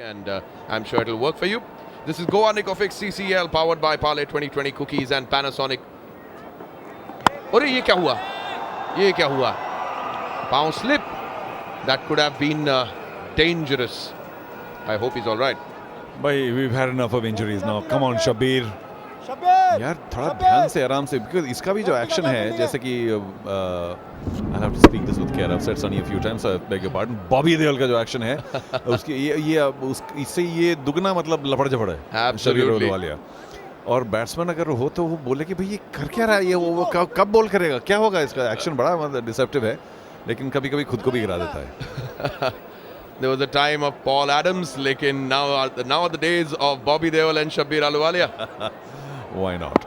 and I'm sure it'll work for you. This is Goa Nicofix CCL powered by Parle 2020 cookies and Panasonic. अरे ये क्या हुआ? ये क्या हुआ? Power slip. That could have been dangerous. I hope he's all right. भाई we've had enough of injuries now. Come on Shabbir. यार थोड़ा ध्यान से आराम से because इसका भी जो एक्शन है जैसे कि I have to speak this with care. I've said Sunny a few times. I beg your pardon. Bobby Deol का जो एक्शन है उसकी इससे ये दुगना मतलब लपड़ झपड़ है शब्बीर अहलूवालिया. और बैट्समैन अगर हो तो वो बोले कि भाई ये कर क्या रहा है, ये वो कब बॉल करेगा, क्या होगा. इसका एक्शन बड़ा मतलब डिसेप्टिव है लेकिन कभी कभी खुद को भी गिरा देता है. There was a time of Paul Adams, लेकिन now are the days of Bobby Deol and Shabbir Ahluwalia. Why not?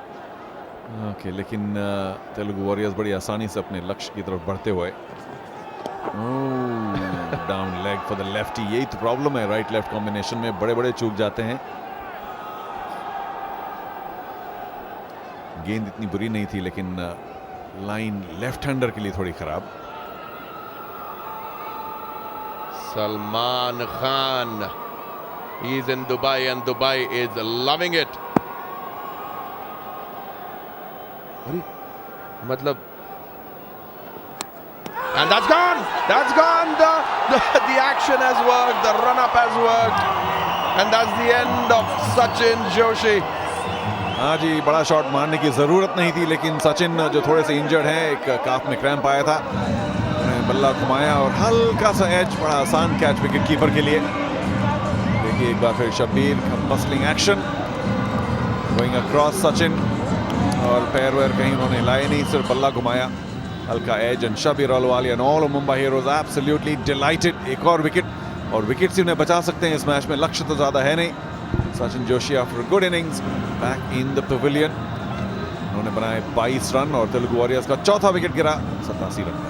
Okay, लेकिन तेलुगु वॉरियर्स बड़ी आसानी से अपने लक्ष्य की तरफ बढ़ते हुए. Down leg for the lefty. यही तो प्रॉब्लम है राइट लेफ्ट कॉम्बिनेशन में, बड़े बड़े चूक जाते हैं. गेंद इतनी बुरी नहीं थी लेकिन लाइन लेफ्ट हैंडर के लिए थोड़ी खराब. Salman Khan, he's in Dubai and Dubai is loving it. मतलब and that's gone. The action has worked, the run up has worked, and that's the end of Sachin Joshi. हाँ जी, बड़ा shot मारने की जरूरत नहीं थी लेकिन सचिन जो थोड़े से इंजर्ड हैं, एक काफ में क्रैम्प आया था, बल्ला घुमाया और हल्का सा एज, बड़ा आसान कैच विकेट कीपर के लिए. देखिए एक बार फिर Shabbir muscling action going across Sachin, और पैर वैर कहीं उन्होंने लाए नहीं, सिर्फ बल्ला घुमाया, हल्का edge. And Shabbir Ahluwalia and all Mumbai heroes absolutely delighted. एक और विकेट और विकेट से उन्हें बचा सकते हैं इस मैच में. लक्ष्य तो ज्यादा है नहीं. Sachin Joshi after good innings back in the pavilion. उन्होंने बनाए 22 रन और तेलुगु वॉरियर्स का चौथा विकेट गिरा 87 रन में.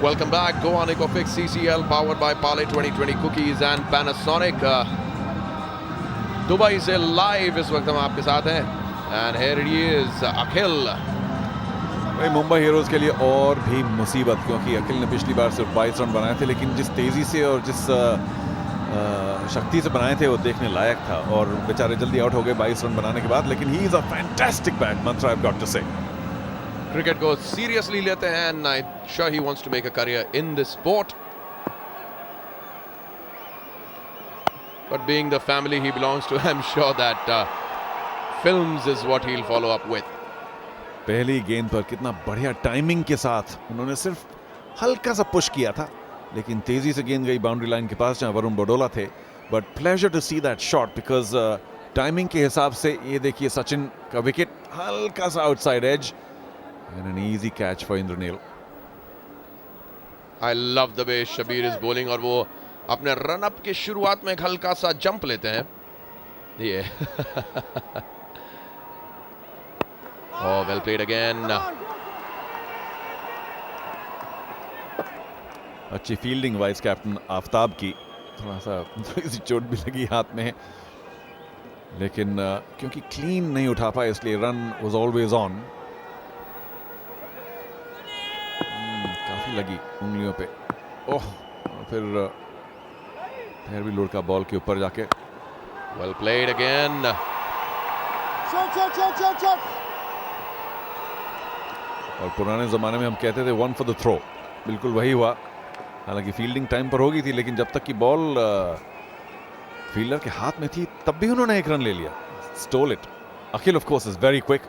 Welcome back. Goa Nicofix CCL powered by Parle 2020 cookies and Panasonic. Dubai से लाइव इस वक्त हम आपके साथ हैं. And here it is, अखिल. भाई मुंबई हीरोज के लिए और भी मुसीबत, क्योंकि अखिल ने पिछली बार सिर्फ 22 रन बनाए थे लेकिन जिस तेजी से और जिस शक्ति से बनाए थे वो देखने लायक था. और बेचारे जल्दी आउट हो गए 22 रन बनाने के बाद. लेकिन he is a fantastic batsman, I have got to say. Cricket को seriously लेते हैं and I'm sure he wants to make a career in this sport. But being the family he belongs to, I'm sure that films is what he'll follow up with. पहली गेंद पर कितना बढ़िया timing के साथ उन्होंने सिर्फ हल्का सा पुश किया था लेकिन तेजी से गेंद गई बाउंड्री लाइन के पास जहां वरुण बडोला थे. But pleasure to see that shot because timing के हिसाब से ये देखिए सचिन का विकेट, हल्का सा outside edge and an easy catch for Indranil. I love the way Shabbir is bowling और वो अपने रन अप के शुरुआत में एक हल्का सा जंप लेते हैं. ये oh, well played again. अच्छी फील्डिंग वाइस कैप्टन आफ्ताब की. थोड़ा सा थोड़ी सी चोट भी लगी हाथ में लेकिन क्योंकि क्लीन नहीं उठा पाए इसलिए रन वाज ऑलवेज ऑन. काफी लगी उंगलियों पे. ओह, फिर पैर भी लुढ़का बॉल के ऊपर जाके. Well played again. Shot. और पुराने जमाने में हम कहते थे वन फॉर द थ्रो. बिल्कुल वही हुआ. हालांकि फील्डिंग टाइम पर होगी थी लेकिन जब तक कि बॉल फील्डर के हाथ में थी तब भी उन्होंने एक रन ले लिया. Stole it. Akhil of course is very quick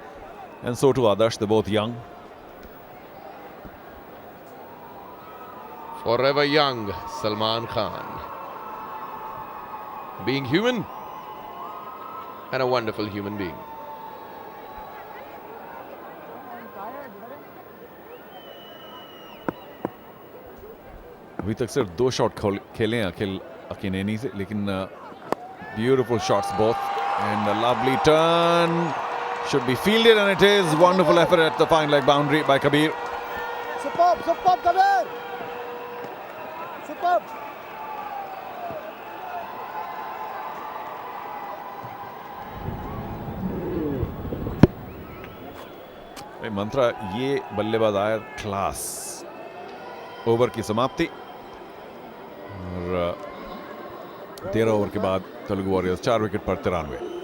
and so to Adarsh. They both young. Forever young, Salman Khan. Being human. and a wonderful human being. अभी तक सिर्फ 2 शॉट खेले हैं अखिल अकीनेनी से, लेकिन beautiful shots both and a lovely turn should be fielded and it is. Wonderful effort at the fine leg boundary by Kabir. Superb, Kabir. Superb. मंत्रा ये बल्लेबाज आया क्लास। ओवर की समाप्ति और 13 ओवर के बाद तेलुगु वॉरियर्स 4 विकेट पर 93।